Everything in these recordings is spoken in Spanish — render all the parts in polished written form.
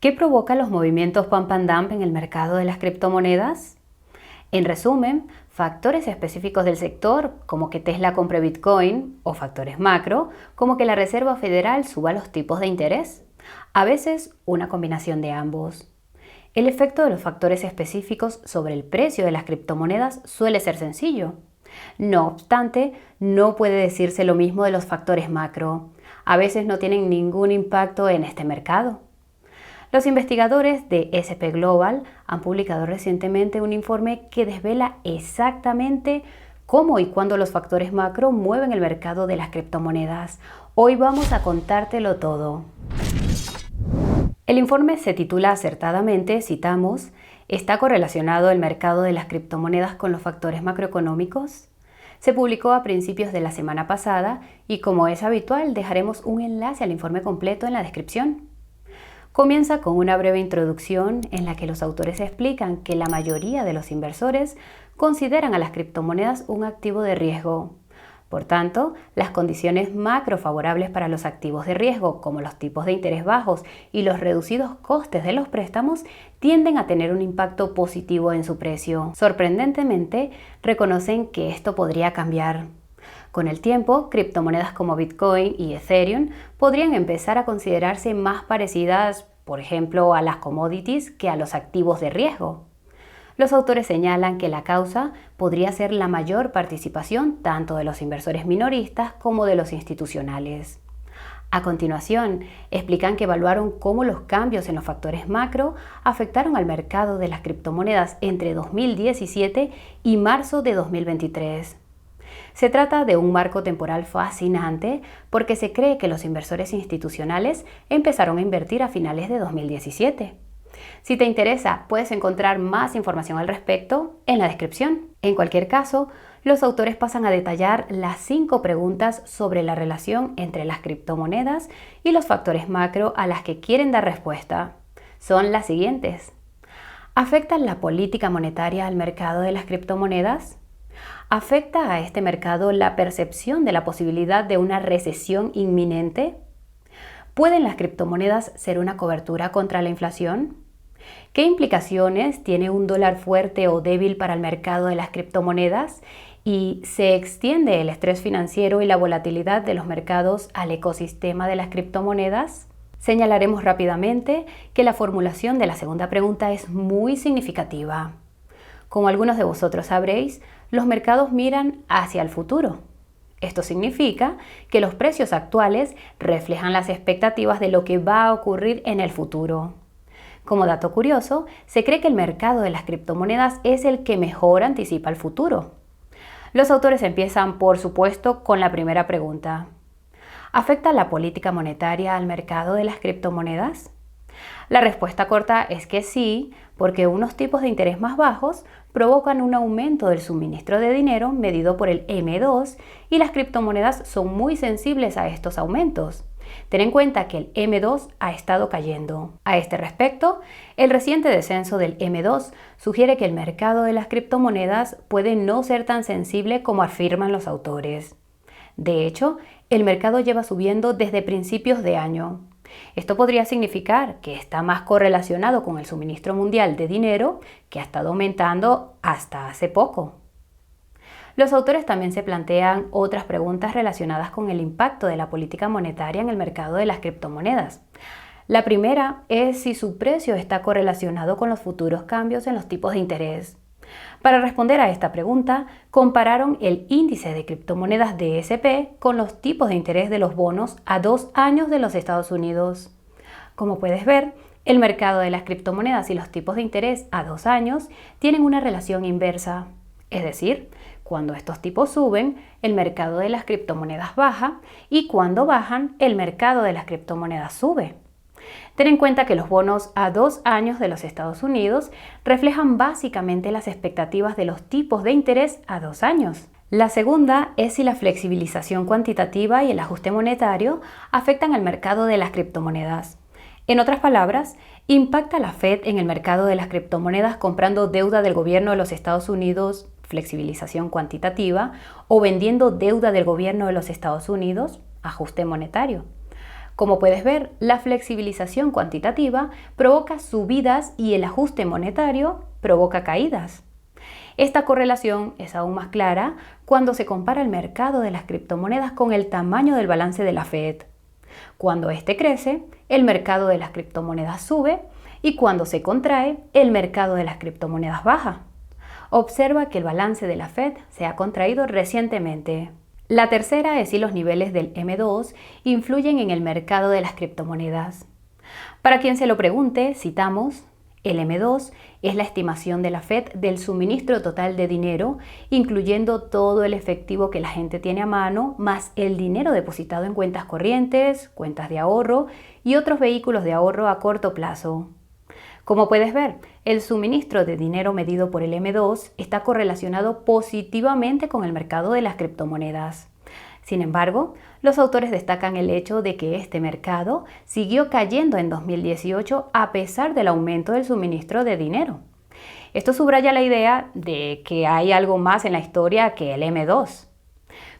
¿Qué provoca los movimientos pump and dump en el mercado de las criptomonedas? En resumen, factores específicos del sector, como que Tesla compre Bitcoin, o factores macro, como que la Reserva Federal suba los tipos de interés. A veces, una combinación de ambos. El efecto de los factores específicos sobre el precio de las criptomonedas suele ser sencillo. No obstante, no puede decirse lo mismo de los factores macro. A veces no tienen ningún impacto en este mercado. Los investigadores de S&P Global han publicado recientemente un informe que desvela exactamente cómo y cuándo los factores macro mueven el mercado de las criptomonedas. Hoy vamos a contártelo todo. El informe se titula acertadamente, citamos, ¿está correlacionado el mercado de las criptomonedas con los factores macroeconómicos? Se publicó a principios de la semana pasada y, como es habitual, dejaremos un enlace al informe completo en la descripción. Comienza con una breve introducción en la que los autores explican que la mayoría de los inversores consideran a las criptomonedas un activo de riesgo. Por tanto, las condiciones macro favorables para los activos de riesgo, como los tipos de interés bajos y los reducidos costes de los préstamos, tienden a tener un impacto positivo en su precio. Sorprendentemente, reconocen que esto podría cambiar. Con el tiempo, criptomonedas como Bitcoin y Ethereum podrían empezar a considerarse más parecidas, por ejemplo, a las commodities que a los activos de riesgo. Los autores señalan que la causa podría ser la mayor participación tanto de los inversores minoristas como de los institucionales. A continuación, explican que evaluaron cómo los cambios en los factores macro afectaron al mercado de las criptomonedas entre 2017 y marzo de 2023. Se trata de un marco temporal fascinante porque se cree que los inversores institucionales empezaron a invertir a finales de 2017. Si te interesa, puedes encontrar más información al respecto en la descripción. En cualquier caso, los autores pasan a detallar las 5 preguntas sobre la relación entre las criptomonedas y los factores macro a las que quieren dar respuesta. Son las siguientes. ¿Afecta la política monetaria al mercado de las criptomonedas? ¿Afecta a este mercado la percepción de la posibilidad de una recesión inminente? ¿Pueden las criptomonedas ser una cobertura contra la inflación? ¿Qué implicaciones tiene un dólar fuerte o débil para el mercado de las criptomonedas? ¿Y se extiende el estrés financiero y la volatilidad de los mercados al ecosistema de las criptomonedas? Señalaremos rápidamente que la formulación de la segunda pregunta es muy significativa. Como algunos de vosotros sabréis, los mercados miran hacia el futuro. Esto significa que los precios actuales reflejan las expectativas de lo que va a ocurrir en el futuro. Como dato curioso, se cree que el mercado de las criptomonedas es el que mejor anticipa el futuro. Los autores empiezan, por supuesto, con la primera pregunta. ¿Afecta la política monetaria al mercado de las criptomonedas? La respuesta corta es que sí, porque unos tipos de interés más bajos provocan un aumento del suministro de dinero medido por el M2 y las criptomonedas son muy sensibles a estos aumentos. Ten en cuenta que el M2 ha estado cayendo. A este respecto, el reciente descenso del M2 sugiere que el mercado de las criptomonedas puede no ser tan sensible como afirman los autores. De hecho, el mercado lleva subiendo desde principios de año. Esto podría significar que está más correlacionado con el suministro mundial de dinero, que ha estado aumentando hasta hace poco. Los autores también se plantean otras preguntas relacionadas con el impacto de la política monetaria en el mercado de las criptomonedas. La primera es si su precio está correlacionado con los futuros cambios en los tipos de interés. Para responder a esta pregunta, compararon el índice de criptomonedas de S&P con los tipos de interés de los bonos a 2 años de los Estados Unidos. Como puedes ver, el mercado de las criptomonedas y los tipos de interés a 2 años tienen una relación inversa. Es decir, cuando estos tipos suben, el mercado de las criptomonedas baja y cuando bajan, el mercado de las criptomonedas sube. Ten en cuenta que los bonos a 2 años de los Estados Unidos reflejan básicamente las expectativas de los tipos de interés a 2 años. La segunda es si la flexibilización cuantitativa y el ajuste monetario afectan al mercado de las criptomonedas. En otras palabras, ¿impacta la Fed en el mercado de las criptomonedas comprando deuda del gobierno de los Estados Unidos, flexibilización cuantitativa, o vendiendo deuda del gobierno de los Estados Unidos, ajuste monetario? Como puedes ver, la flexibilización cuantitativa provoca subidas y el ajuste monetario provoca caídas. Esta correlación es aún más clara cuando se compara el mercado de las criptomonedas con el tamaño del balance de la Fed. Cuando este crece, el mercado de las criptomonedas sube y cuando se contrae, el mercado de las criptomonedas baja. Observa que el balance de la Fed se ha contraído recientemente. La tercera es si los niveles del M2 influyen en el mercado de las criptomonedas. Para quien se lo pregunte, citamos: el M2 es la estimación de la Fed del suministro total de dinero, incluyendo todo el efectivo que la gente tiene a mano, más el dinero depositado en cuentas corrientes, cuentas de ahorro y otros vehículos de ahorro a corto plazo. Como puedes ver, el suministro de dinero medido por el M2 está correlacionado positivamente con el mercado de las criptomonedas. Sin embargo, los autores destacan el hecho de que este mercado siguió cayendo en 2018 a pesar del aumento del suministro de dinero. Esto subraya la idea de que hay algo más en la historia que el M2.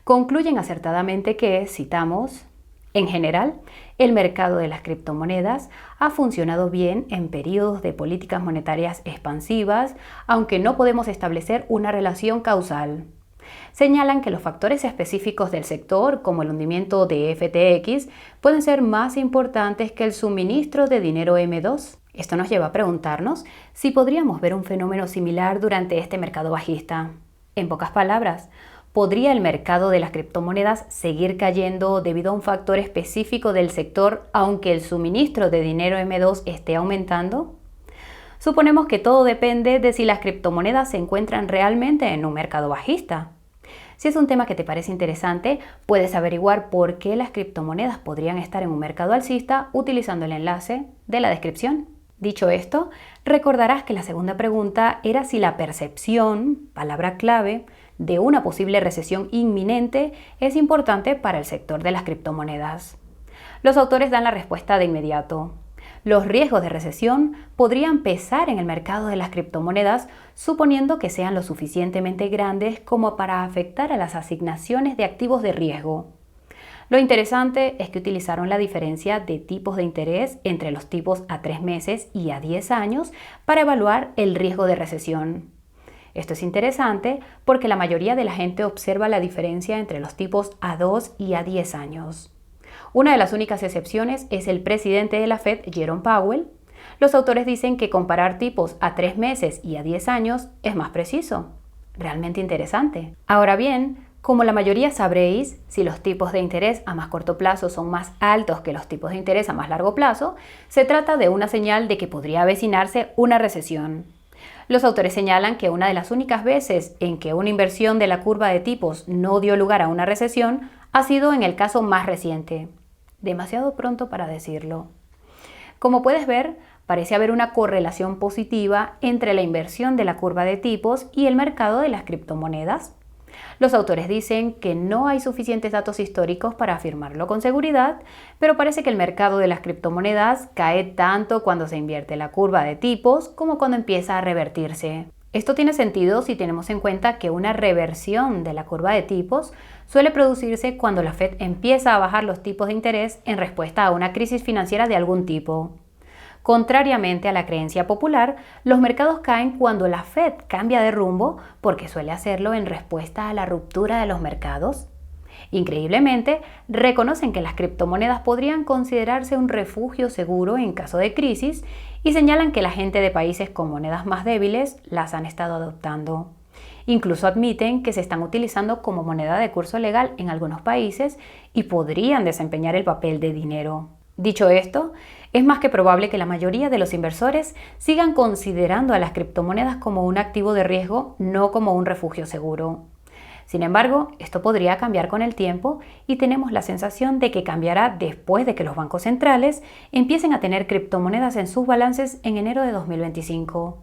Concluyen acertadamente que, citamos: en general, el mercado de las criptomonedas ha funcionado bien en periodos de políticas monetarias expansivas, aunque no podemos establecer una relación causal. Señalan que los factores específicos del sector, como el hundimiento de FTX, pueden ser más importantes que el suministro de dinero M2. Esto nos lleva a preguntarnos si podríamos ver un fenómeno similar durante este mercado bajista. En pocas palabras, ¿podría el mercado de las criptomonedas seguir cayendo debido a un factor específico del sector, aunque el suministro de dinero M2 esté aumentando? Suponemos que todo depende de si las criptomonedas se encuentran realmente en un mercado bajista. Si es un tema que te parece interesante, puedes averiguar por qué las criptomonedas podrían estar en un mercado alcista utilizando el enlace de la descripción. Dicho esto, recordarás que la segunda pregunta era si la percepción, palabra clave, de una posible recesión inminente es importante para el sector de las criptomonedas. Los autores dan la respuesta de inmediato. Los riesgos de recesión podrían pesar en el mercado de las criptomonedas, suponiendo que sean lo suficientemente grandes como para afectar a las asignaciones de activos de riesgo. Lo interesante es que utilizaron la diferencia de tipos de interés entre los tipos a 3 meses y a 10 años para evaluar el riesgo de recesión. Esto es interesante porque la mayoría de la gente observa la diferencia entre los tipos a 2 y a 10 años. Una de las únicas excepciones es el presidente de la Fed, Jerome Powell. Los autores dicen que comparar tipos a 3 meses y a 10 años es más preciso. Realmente interesante. Ahora bien, como la mayoría sabréis, si los tipos de interés a más corto plazo son más altos que los tipos de interés a más largo plazo, se trata de una señal de que podría avecinarse una recesión. Los autores señalan que una de las únicas veces en que una inversión de la curva de tipos no dio lugar a una recesión ha sido en el caso más reciente. Demasiado pronto para decirlo. Como puedes ver, parece haber una correlación positiva entre la inversión de la curva de tipos y el mercado de las criptomonedas. Los autores dicen que no hay suficientes datos históricos para afirmarlo con seguridad, pero parece que el mercado de las criptomonedas cae tanto cuando se invierte la curva de tipos como cuando empieza a revertirse. Esto tiene sentido si tenemos en cuenta que una reversión de la curva de tipos suele producirse cuando la Fed empieza a bajar los tipos de interés en respuesta a una crisis financiera de algún tipo. Contrariamente a la creencia popular, los mercados caen cuando la Fed cambia de rumbo porque suele hacerlo en respuesta a la ruptura de los mercados. Increíblemente, reconocen que las criptomonedas podrían considerarse un refugio seguro en caso de crisis y señalan que la gente de países con monedas más débiles las han estado adoptando. Incluso admiten que se están utilizando como moneda de curso legal en algunos países y podrían desempeñar el papel de dinero. Dicho esto, es más que probable que la mayoría de los inversores sigan considerando a las criptomonedas como un activo de riesgo, no como un refugio seguro. Sin embargo, esto podría cambiar con el tiempo y tenemos la sensación de que cambiará después de que los bancos centrales empiecen a tener criptomonedas en sus balances en enero de 2025.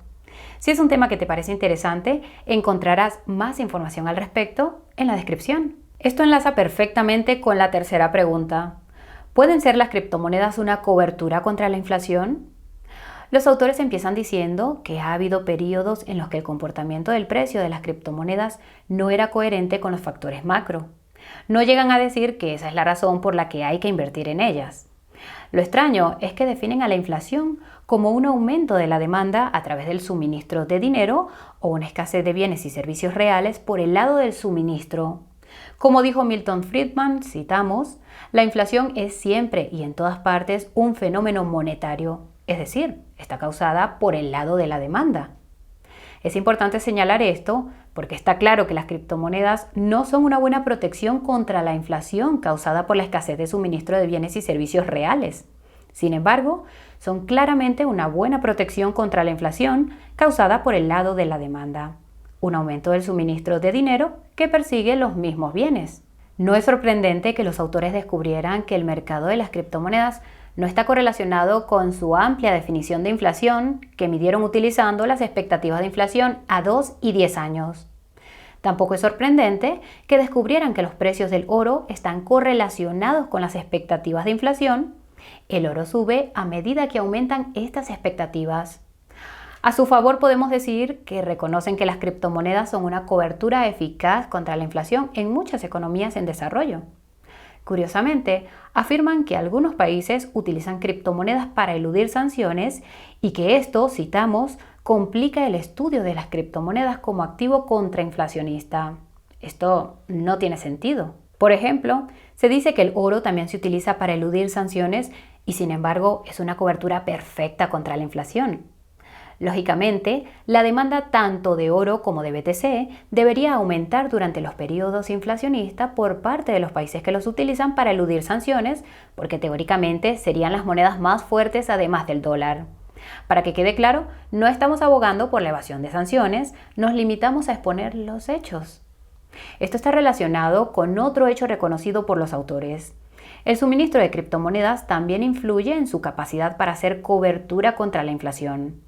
Si es un tema que te parece interesante, encontrarás más información al respecto en la descripción. Esto enlaza perfectamente con la tercera pregunta. ¿Pueden ser las criptomonedas una cobertura contra la inflación? Los autores empiezan diciendo que ha habido periodos en los que el comportamiento del precio de las criptomonedas no era coherente con los factores macro. No llegan a decir que esa es la razón por la que hay que invertir en ellas. Lo extraño es que definen a la inflación como un aumento de la demanda a través del suministro de dinero o una escasez de bienes y servicios reales por el lado del suministro. Como dijo Milton Friedman, citamos, la inflación es siempre y en todas partes un fenómeno monetario, es decir, está causada por el lado de la demanda. Es importante señalar esto porque está claro que las criptomonedas no son una buena protección contra la inflación causada por la escasez de suministro de bienes y servicios reales. Sin embargo, son claramente una buena protección contra la inflación causada por el lado de la demanda, un aumento del suministro de dinero que persigue los mismos bienes. No es sorprendente que los autores descubrieran que el mercado de las criptomonedas no está correlacionado con su amplia definición de inflación que midieron utilizando las expectativas de inflación a 2 y 10 años. Tampoco es sorprendente que descubrieran que los precios del oro están correlacionados con las expectativas de inflación. El oro sube a medida que aumentan estas expectativas. A su favor podemos decir que reconocen que las criptomonedas son una cobertura eficaz contra la inflación en muchas economías en desarrollo. Curiosamente, afirman que algunos países utilizan criptomonedas para eludir sanciones y que esto, citamos, complica el estudio de las criptomonedas como activo contrainflacionista. Esto no tiene sentido. Por ejemplo, se dice que el oro también se utiliza para eludir sanciones y sin embargo es una cobertura perfecta contra la inflación. Lógicamente, la demanda tanto de oro como de BTC debería aumentar durante los periodos inflacionistas por parte de los países que los utilizan para eludir sanciones, porque teóricamente serían las monedas más fuertes además del dólar. Para que quede claro, no estamos abogando por la evasión de sanciones, nos limitamos a exponer los hechos. Esto está relacionado con otro hecho reconocido por los autores. El suministro de criptomonedas también influye en su capacidad para hacer cobertura contra la inflación.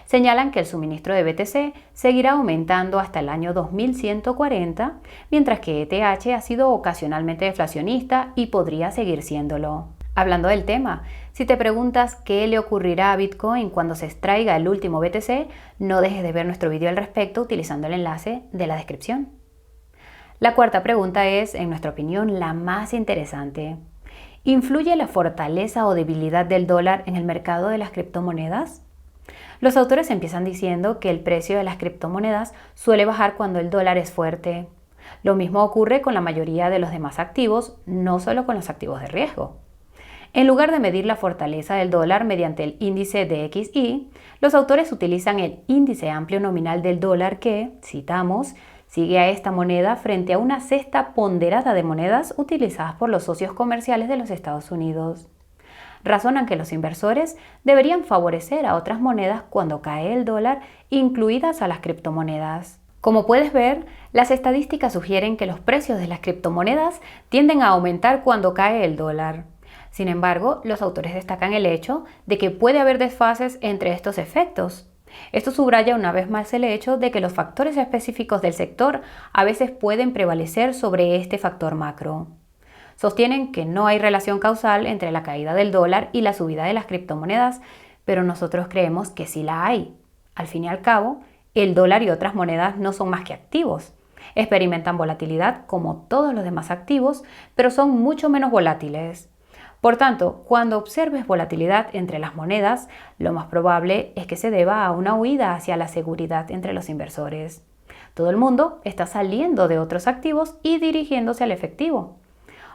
Señalan que el suministro de BTC seguirá aumentando hasta el año 2140, mientras que ETH ha sido ocasionalmente deflacionista y podría seguir siéndolo. Hablando del tema, si te preguntas qué le ocurrirá a Bitcoin cuando se extraiga el último BTC, no dejes de ver nuestro video al respecto utilizando el enlace de la descripción. La cuarta pregunta es, en nuestra opinión, la más interesante. ¿Influye la fortaleza o debilidad del dólar en el mercado de las criptomonedas? Los autores empiezan diciendo que el precio de las criptomonedas suele bajar cuando el dólar es fuerte. Lo mismo ocurre con la mayoría de los demás activos, no solo con los activos de riesgo. En lugar de medir la fortaleza del dólar mediante el índice DXY, los autores utilizan el índice amplio nominal del dólar que, citamos, sigue a esta moneda frente a una cesta ponderada de monedas utilizadas por los socios comerciales de los Estados Unidos. Razonan que los inversores deberían favorecer a otras monedas cuando cae el dólar, incluidas a las criptomonedas. Como puedes ver, las estadísticas sugieren que los precios de las criptomonedas tienden a aumentar cuando cae el dólar. Sin embargo, los autores destacan el hecho de que puede haber desfases entre estos efectos. Esto subraya una vez más el hecho de que los factores específicos del sector a veces pueden prevalecer sobre este factor macro. Sostienen que no hay relación causal entre la caída del dólar y la subida de las criptomonedas, pero nosotros creemos que sí la hay. Al fin y al cabo, el dólar y otras monedas no son más que activos. Experimentan volatilidad como todos los demás activos, pero son mucho menos volátiles. Por tanto, cuando observes volatilidad entre las monedas, lo más probable es que se deba a una huida hacia la seguridad entre los inversores. Todo el mundo está saliendo de otros activos y dirigiéndose al efectivo.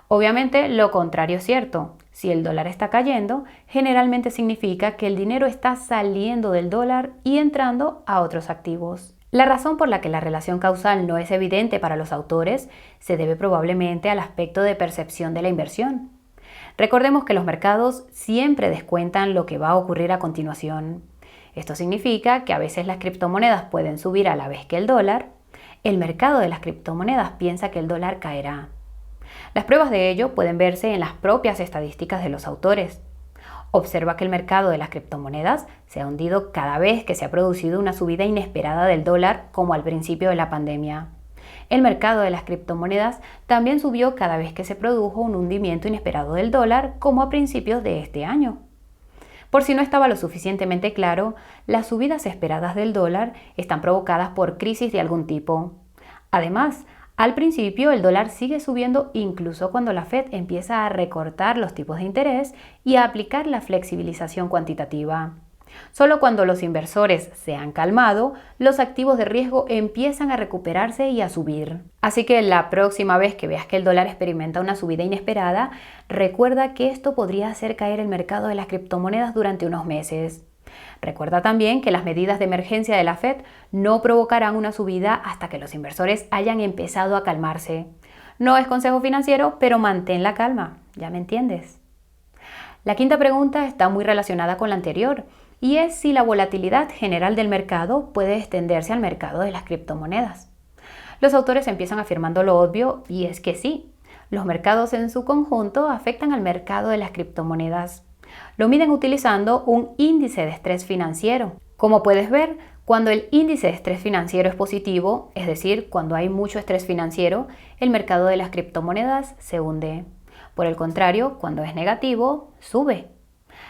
Obviamente, lo contrario es cierto. Si el dólar está cayendo, generalmente significa que el dinero está saliendo del dólar y entrando a otros activos. La razón por la que la relación causal no es evidente para los autores se debe probablemente al aspecto de percepción de la inversión. Recordemos que los mercados siempre descuentan lo que va a ocurrir a continuación. Esto significa que a veces las criptomonedas pueden subir a la vez que el dólar. El mercado de las criptomonedas piensa que el dólar caerá. Las pruebas de ello pueden verse en las propias estadísticas de los autores. Observa que el mercado de las criptomonedas se ha hundido cada vez que se ha producido una subida inesperada del dólar, como al principio de la pandemia. El mercado de las criptomonedas también subió cada vez que se produjo un hundimiento inesperado del dólar, como a principios de este año. Por si no estaba lo suficientemente claro, las subidas esperadas del dólar están provocadas por crisis de algún tipo. Además, Al principio, el dólar sigue subiendo incluso cuando la Fed empieza a recortar los tipos de interés y a aplicar la flexibilización cuantitativa. Solo cuando los inversores se han calmado, los activos de riesgo empiezan a recuperarse y a subir. Así que la próxima vez que veas que el dólar experimenta una subida inesperada, recuerda que esto podría hacer caer el mercado de las criptomonedas durante unos meses. Recuerda también que las medidas de emergencia de la Fed no provocarán una subida hasta que los inversores hayan empezado a calmarse. No es consejo financiero, pero mantén la calma, ¿ya me entiendes? La quinta pregunta está muy relacionada con la anterior y es si la volatilidad general del mercado puede extenderse al mercado de las criptomonedas. Los autores empiezan afirmando lo obvio y es que sí, los mercados en su conjunto afectan al mercado de las criptomonedas. Lo miden utilizando un índice de estrés financiero. Como puedes ver, cuando el índice de estrés financiero es positivo, es decir, cuando hay mucho estrés financiero, el mercado de las criptomonedas se hunde. Por el contrario, cuando es negativo, sube.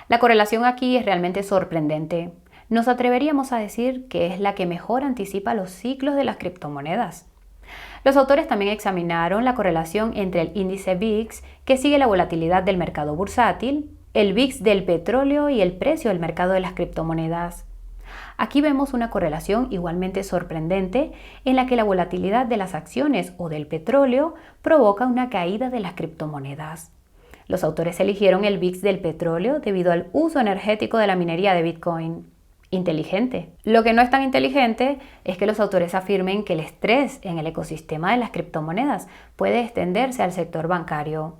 La correlación aquí es realmente sorprendente. Nos atreveríamos a decir que es la que mejor anticipa los ciclos de las criptomonedas. Los autores también examinaron la correlación entre el índice VIX, que sigue la volatilidad del mercado bursátil, el VIX del petróleo y el precio del mercado de las criptomonedas. Aquí vemos una correlación igualmente sorprendente en la que la volatilidad de las acciones o del petróleo provoca una caída de las criptomonedas. Los autores eligieron el VIX del petróleo debido al uso energético de la minería de Bitcoin. Inteligente. Lo que no es tan inteligente es que los autores afirmen que el estrés en el ecosistema de las criptomonedas puede extenderse al sector bancario.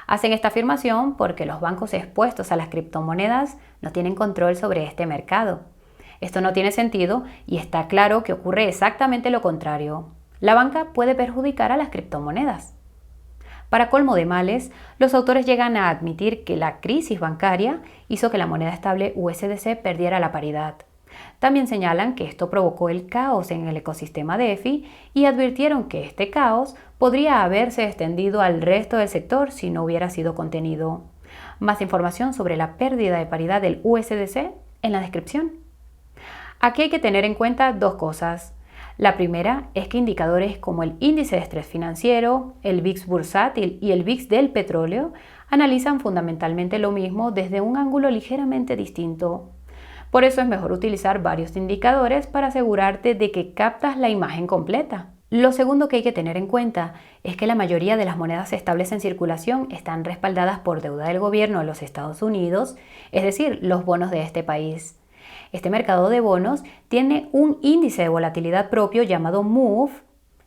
Hacen esta afirmación porque los bancos expuestos a las criptomonedas no tienen control sobre este mercado. Esto no tiene sentido y está claro que ocurre exactamente lo contrario. La banca puede perjudicar a las criptomonedas. Para colmo de males, los autores llegan a admitir que la crisis bancaria hizo que la moneda estable USDC perdiera la paridad. También señalan que esto provocó el caos en el ecosistema DeFi y advirtieron que este caos podría haberse extendido al resto del sector si no hubiera sido contenido. Más información sobre la pérdida de paridad del USDC en la descripción. Aquí hay que tener en cuenta dos cosas. La primera es que indicadores como el índice de estrés financiero, el VIX bursátil y el VIX del petróleo analizan fundamentalmente lo mismo desde un ángulo ligeramente distinto. Por eso es mejor utilizar varios indicadores para asegurarte de que captas la imagen completa. Lo segundo que hay que tener en cuenta es que la mayoría de las monedas estables en circulación están respaldadas por deuda del gobierno de los Estados Unidos, es decir, los bonos de este país. Este mercado de bonos tiene un índice de volatilidad propio llamado MOVE.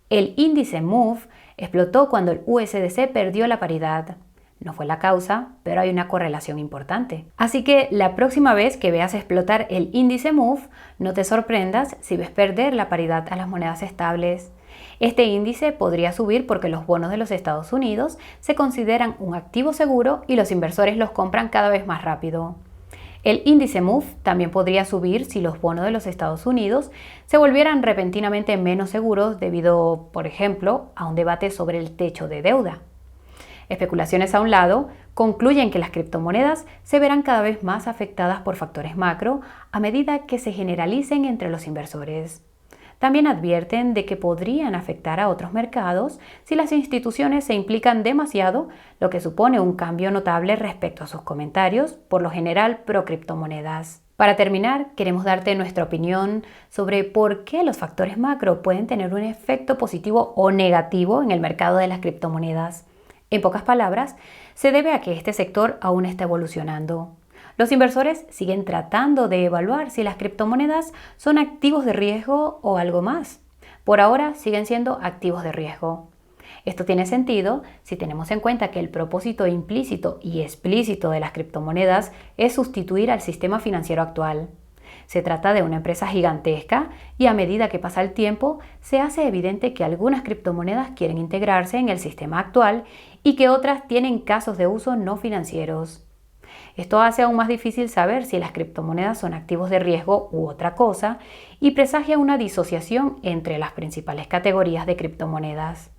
El índice MOVE explotó cuando el USDC perdió la paridad. No fue la causa, pero hay una correlación importante. Así que la próxima vez que veas explotar el índice MOVE, no te sorprendas si ves perder la paridad a las monedas estables. Este índice podría subir porque los bonos de los Estados Unidos se consideran un activo seguro y los inversores los compran cada vez más rápido. El índice MOVE también podría subir si los bonos de los Estados Unidos se volvieran repentinamente menos seguros debido, por ejemplo, a un debate sobre el techo de deuda. Especulaciones a un lado, concluyen que las criptomonedas se verán cada vez más afectadas por factores macro a medida que se generalicen entre los inversores. También advierten de que podrían afectar a otros mercados si las instituciones se implican demasiado, lo que supone un cambio notable respecto a sus comentarios, por lo general pro criptomonedas. Para terminar, queremos darte nuestra opinión sobre por qué los factores macro pueden tener un efecto positivo o negativo en el mercado de las criptomonedas. En pocas palabras, se debe a que este sector aún está evolucionando. Los inversores siguen tratando de evaluar si las criptomonedas son activos de riesgo o algo más. Por ahora siguen siendo activos de riesgo. Esto tiene sentido si tenemos en cuenta que el propósito implícito y explícito de las criptomonedas es sustituir al sistema financiero actual. Se trata de una empresa gigantesca y a medida que pasa el tiempo se hace evidente que algunas criptomonedas quieren integrarse en el sistema actual y que otras tienen casos de uso no financieros. Esto hace aún más difícil saber si las criptomonedas son activos de riesgo u otra cosa y presagia una disociación entre las principales categorías de criptomonedas.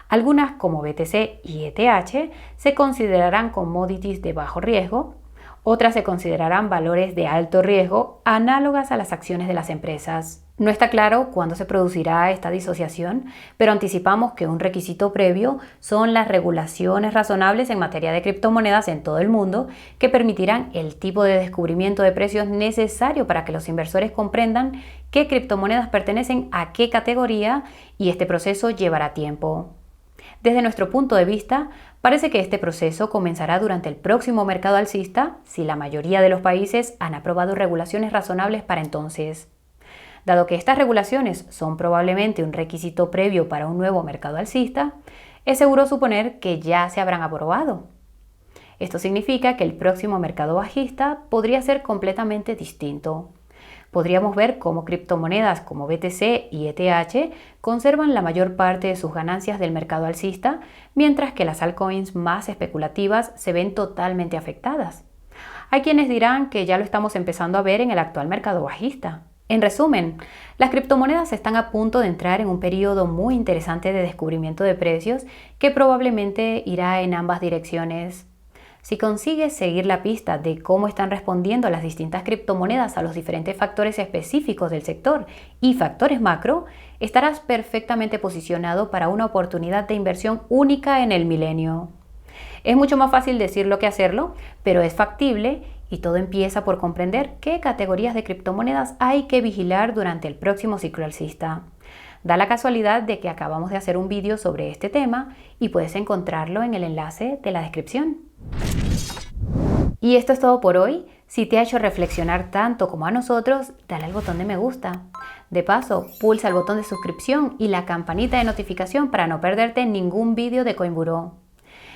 Algunas, como BTC y ETH, se considerarán commodities de bajo riesgo, Otras se considerarán valores de alto riesgo, análogas a las acciones de las empresas. No está claro cuándo se producirá esta disociación, pero anticipamos que un requisito previo son las regulaciones razonables en materia de criptomonedas en todo el mundo que permitirán el tipo de descubrimiento de precios necesario para que los inversores comprendan qué criptomonedas pertenecen a qué categoría, y este proceso llevará tiempo. Desde nuestro punto de vista, parece que este proceso comenzará durante el próximo mercado alcista si la mayoría de los países han aprobado regulaciones razonables para entonces. Dado que estas regulaciones son probablemente un requisito previo para un nuevo mercado alcista, es seguro suponer que ya se habrán aprobado. Esto significa que el próximo mercado bajista podría ser completamente distinto. Podríamos ver cómo criptomonedas como BTC y ETH conservan la mayor parte de sus ganancias del mercado alcista, mientras que las altcoins más especulativas se ven totalmente afectadas. Hay quienes dirán que ya lo estamos empezando a ver en el actual mercado bajista. En resumen, las criptomonedas están a punto de entrar en un periodo muy interesante de descubrimiento de precios que probablemente irá en ambas direcciones. Si consigues seguir la pista de cómo están respondiendo las distintas criptomonedas a los diferentes factores específicos del sector y factores macro, estarás perfectamente posicionado para una oportunidad de inversión única en el milenio. Es mucho más fácil decirlo que hacerlo, pero es factible y todo empieza por comprender qué categorías de criptomonedas hay que vigilar durante el próximo ciclo alcista. Da la casualidad de que acabamos de hacer un vídeo sobre este tema y puedes encontrarlo en el enlace de la descripción. Y esto es todo por hoy. Si te ha hecho reflexionar tanto como a nosotros, dale al botón de me gusta. De paso, pulsa el botón de suscripción y la campanita de notificación para no perderte ningún vídeo de Coinburó.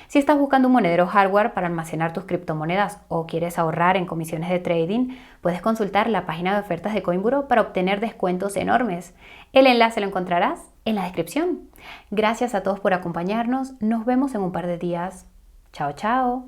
Si estás buscando un monedero hardware para almacenar tus criptomonedas o quieres ahorrar en comisiones de trading, puedes consultar la página de ofertas de Coinburó para obtener descuentos enormes. El enlace lo encontrarás en la descripción. Gracias a todos por acompañarnos. Nos vemos en un par de días. Chao, chao.